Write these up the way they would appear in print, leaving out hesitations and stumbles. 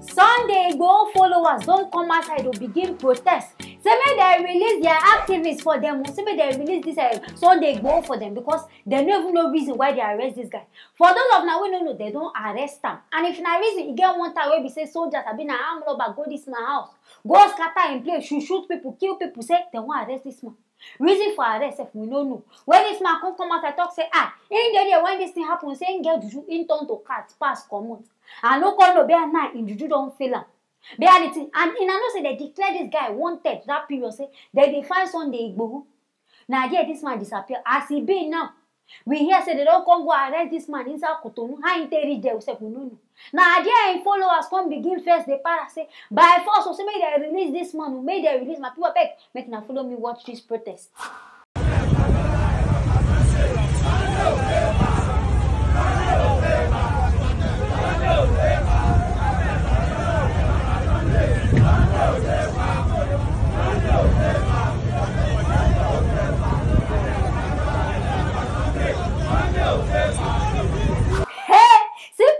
Sunday Igboho followers don't come outside to begin protest. Say make they release their activists for them. Say make they release this Sunday Igboho for them because they don't even know reason why they arrest this guy. For those of now we don't know they don't arrest him. And if na reason you get one time where we say soldiers have been an armed robber go this man house, go scatter in place, shoot people, kill people, say they won't arrest this man. Reason for arrest if we don't know. When this man come out and talk say in the day when this thing happen, say get juju in turn to cat pass common. And no call no bear night in juju don't fail him. Reality and in another say they declare this guy wanted that period say they find Sunday Igboho. Now there this man disappear as he be now. We hear say they don't come go arrest this man inside Cotonou. How he reach there we no know. Now there in followers come begin first they para say by force so say make they release this man, make they release my people beg make na follow me watch this protest.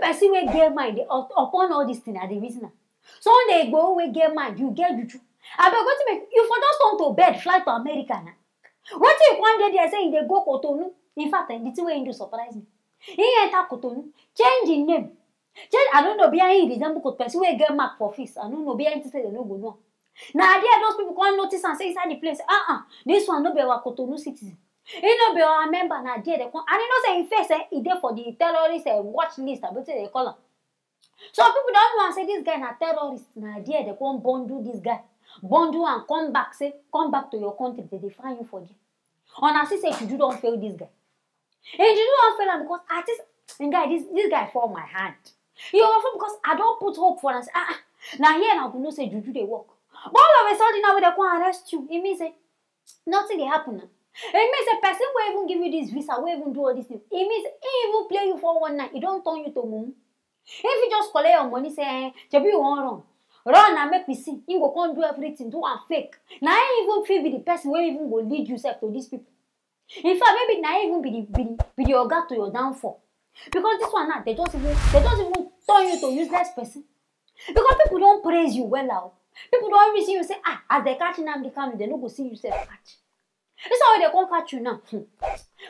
Person will get mind upon all this thing at the reason. Sunday Igboho will get mind, you get juju. I beg what to make you for just turn to bed, fly to America now. What if one day they are saying they go Cotonou? In fact, the thing way to surprise me. He enter Cotonou, change in name. Change, I don't know behind resemble because person will get mark for face. I don't know behind to say they no go no. Now there those people can't notice and say inside the place, this one no be our Cotonou citizen. He no be our member na there they come and he no say in face he there for the terrorist watch list about they call him. So people don't want to say this guy na terrorist na there they come bundle this guy. Bundle and come back to your country they find you for there. And I say you don't fail this guy. And you don't fail him because artist and guy this guy fall my hand. You offer because I don't put hope for us. Now here now no say Juju they work. But all of a sudden now they come arrest you. It means nothing they happen now. It means a person will even give you this visa, will even do all these things. It means he even play you for one night. He don't turn you to mumu. If you just collect your money, say, Jabi, you want run and make me see. He will come do everything, do and fake. Now he even feel be the person where even go lead yourself to these people. In fact, maybe now even be the organ to your downfall. Because this one now, they don't even turn you to useless person. Because people don't praise you well out. People don't even see you say, as they catch them, they don't go see you say catch. This is how they come catch you now.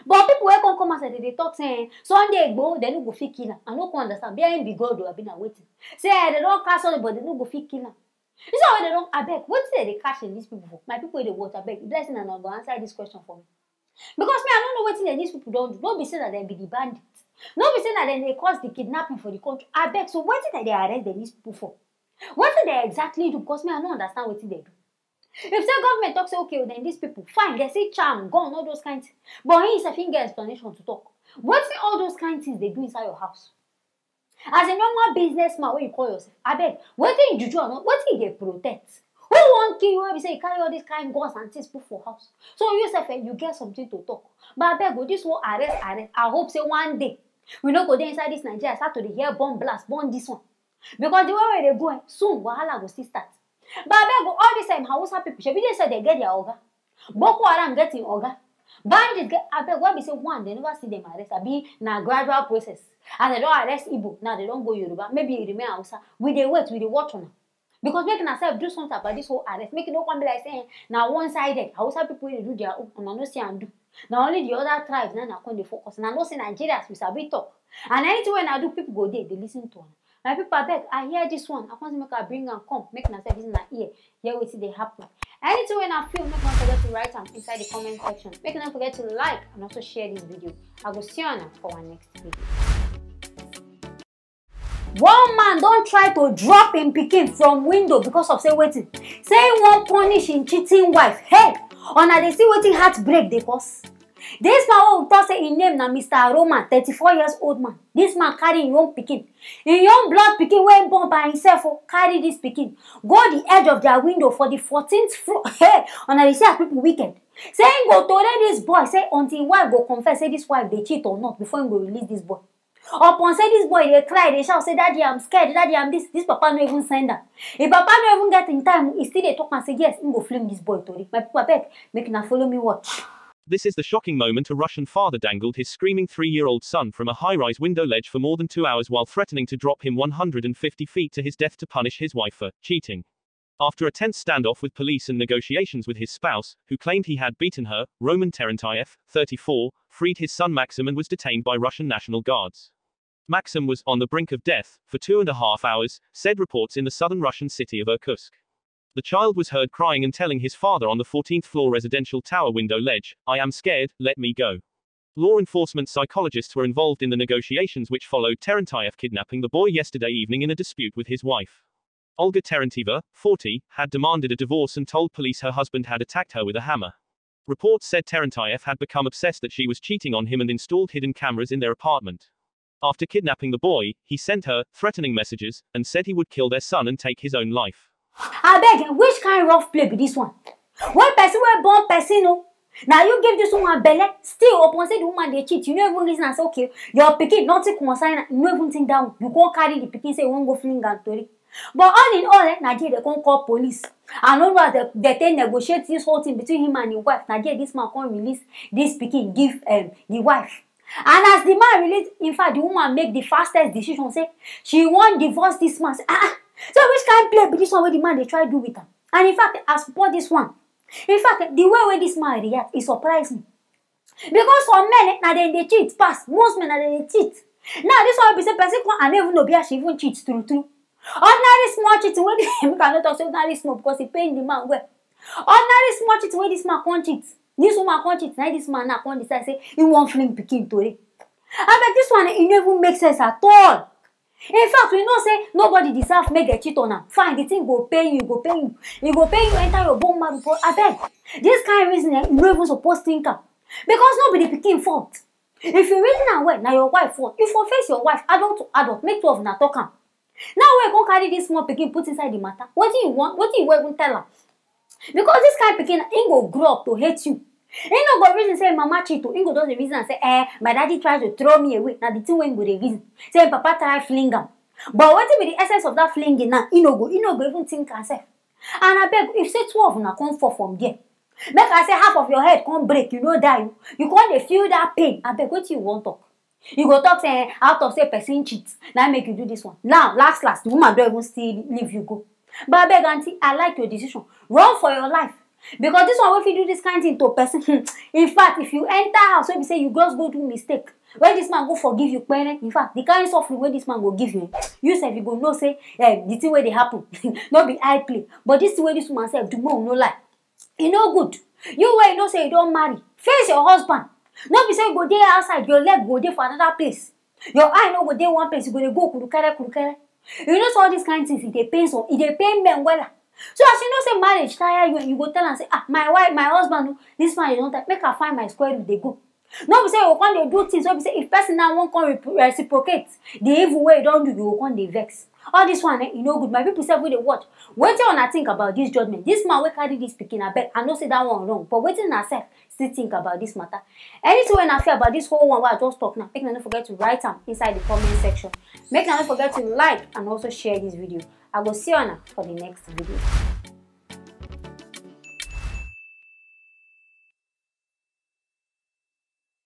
But people will come and say they talk saying Sunday Igboho, they no go fit kill him. I no understand. Behind be God who have been waiting. Say they don't catch somebody, but they no go fit kill him. This is how they don't abeg. What is they catching these people for? My people they watch abeg. Blessing and I go answer this question for me. Because me, I don't know what these people don't do. Don't be saying that they be the bandits. Don't be saying that they cause the kidnapping for the country. Abeg. So what is that they arrest these people for? What did they exactly do? Because me, I don't understand what they do. If the government talks, okay, well, then these people, fine, they say charm, gone, all those kinds. But he is a finger explanation to talk. What's all those kind of things they do inside your house? As a normal businessman, what you call yourself, I beg, what did you do or not? What did they protect? Who won't kill you when we say you carry all these kind of guns and things put for house? So you yourself, you get something to talk. But I beg, this will arrest. I hope say one day, we not go there inside this Nigeria, start to the hear bomb blast, bomb this one. Because the way where they go, soon, Wahala will still start. But I beg all this time, Hausa people, should be they say they get their organ. Boko Haram getting organ. Bandits get, I beg, why we say one, they never see them arrest. I be na gradual process. And they don't arrest Igbo, now they don't go Yoruba. Maybe it remain Hausa. We they wait, we they watch on. Because making ourselves do something about this whole arrest, make it no come be like saying, now one-sided, Hausa people they do their own, and I no see and do. Now only the other tribes, now they focus. And I know say Nigerians, we sabi talk. And anything when I do, people go there, they listen to them. My people, I beg, I hear this one. I want to make her bring and come. Make myself in my ear. Here we see they happen. Anything when I feel, make not forget to write them inside the comment section. Make not forget to like and also share this video. I will see you for our next video. One man don't try to drop him pikin from window because of say waiting. Say he won't punish him cheating wife. Hey, on they see waiting heartbreak they cause. This man who talk say his name na Mr. Roman, 34 years old man. This man carry his own pikin. His young blood pikin wey born by himself carry this pikin. Go the edge of their window for the 14th floor. Hey, and they say people wicked. Say he go tolerate this boy. Say until his wife go confess say this wife they cheat or not before he go release this boy. Upon say this boy they cry, they shout say daddy I'm scared, daddy I'm this. This papa no even send her. If papa no even get in time, he still they talk and say yes, he go film this boy to it. My people beg, make na follow me watch. This is the shocking moment a Russian father dangled his screaming 3-year-old son from a high-rise window ledge for more than 2 hours while threatening to drop him 150 feet to his death to punish his wife for cheating. After a tense standoff with police and negotiations with his spouse, who claimed he had beaten her, Roman Terentiev, 34, freed his son Maxim and was detained by Russian National Guards. Maxim was on the brink of death for 2.5 hours, said reports in the southern Russian city of Irkutsk. The child was heard crying and telling his father on the 14th floor residential tower window ledge, "I am scared, let me go." Law enforcement psychologists were involved in the negotiations which followed Terentiev kidnapping the boy yesterday evening in a dispute with his wife. Olga Terentieva, 40, had demanded a divorce and told police her husband had attacked her with a hammer. Reports said Terentiev had become obsessed that she was cheating on him and installed hidden cameras in their apartment. After kidnapping the boy, he sent her threatening messages and said he would kill their son and take his own life. I beg, which kind of rough play be this one? When person wey born person no, now you give this woman belle, still upon say the woman they cheat, you know even reason and say okay, your pikin nothing concern, you know even think down, you can't carry the pikin say you won't go fling and tori. But all in all, Nigeria they can't call police. I know that they can negotiate this whole thing between him and his wife. Nigeria this man can't release this pikin, give the wife. And as the man released, in fact the woman make the fastest decision, say she won't divorce this man. Say, so which kind of play be this one where the man they try to do with her? And in fact, as for this one, in fact, the way where this man react, it surprised me. Because some men, now they cheat past. Most men, now they cheat. Now this one be say person and even know be she even cheats through. Ordinary small cheating where we cannot talk say ordinary small because he paying the man well. Ordinary small cheating where this man can't cheat. This woman can't cheat. Now this man now can't decide say he won't fling pikin to it. I bet this one it never make sense at all. In fact, we know say nobody deserve make a cheat on her. Fine, the thing go pay you, go pay you. It go pay you enter your bone marrow. But I beg, this kind of reason you not even supposed to think of. Because nobody picking fault. If you reason and well, now your wife fault. If you face your wife, adult to adult, make 2 of na talk am. Now we go carry this small pikin put inside the matter. What do you want? What do you even tell her? Because this kind of pikin, he go grow up to hate you. He no go reason say mama cheat to. He go do the reason and say, my daddy tries to throw me away. Now the thing when go the reason. Say papa try fling him. But what if the essence of that flinging now? He no go even think himself. And I beg, if say 2 of na come fall from there, make I say half of your head can't break, you know die. You can't feel that pain. I beg, what you want talk? You go talk say out of say person cheats. Now make you do this one. Now last the woman don't even still leave you go. But I beg auntie, I like your decision. Run for your life. Because this one, if you do this kind of thing to a person, in fact, if you enter house, when you say you just go do mistake, when this man go forgive you, in fact, the kind of suffering when this man go give you, you say you go no say, the thing where they happen, not be high play. But this way this man say, do more no lie. You know good. You where you know say you don't marry, face your husband. Not be say you go there outside, your leg go there for another place. Your eye no go there one place, you go kurukere. You know so all these kind of things, it pain so, it pain men well. So as you know say marriage tire you go tell and say my wife, my husband, this man you don't make her find my square root they go. No be say you can't they do things. So be say if person now won't come reciprocate the evil way you don't do, you can't they vex. All this one you know good. My people say when they watch. Wait till I think about this judgment. This man will carry this picking I bet I know say that one wrong. But waiting I say still think about this matter. Anything when I feel about this whole one where I just talk now, make no forget to write them inside the comment section. Make no forget to like and also share this video. I will see you on for the next video.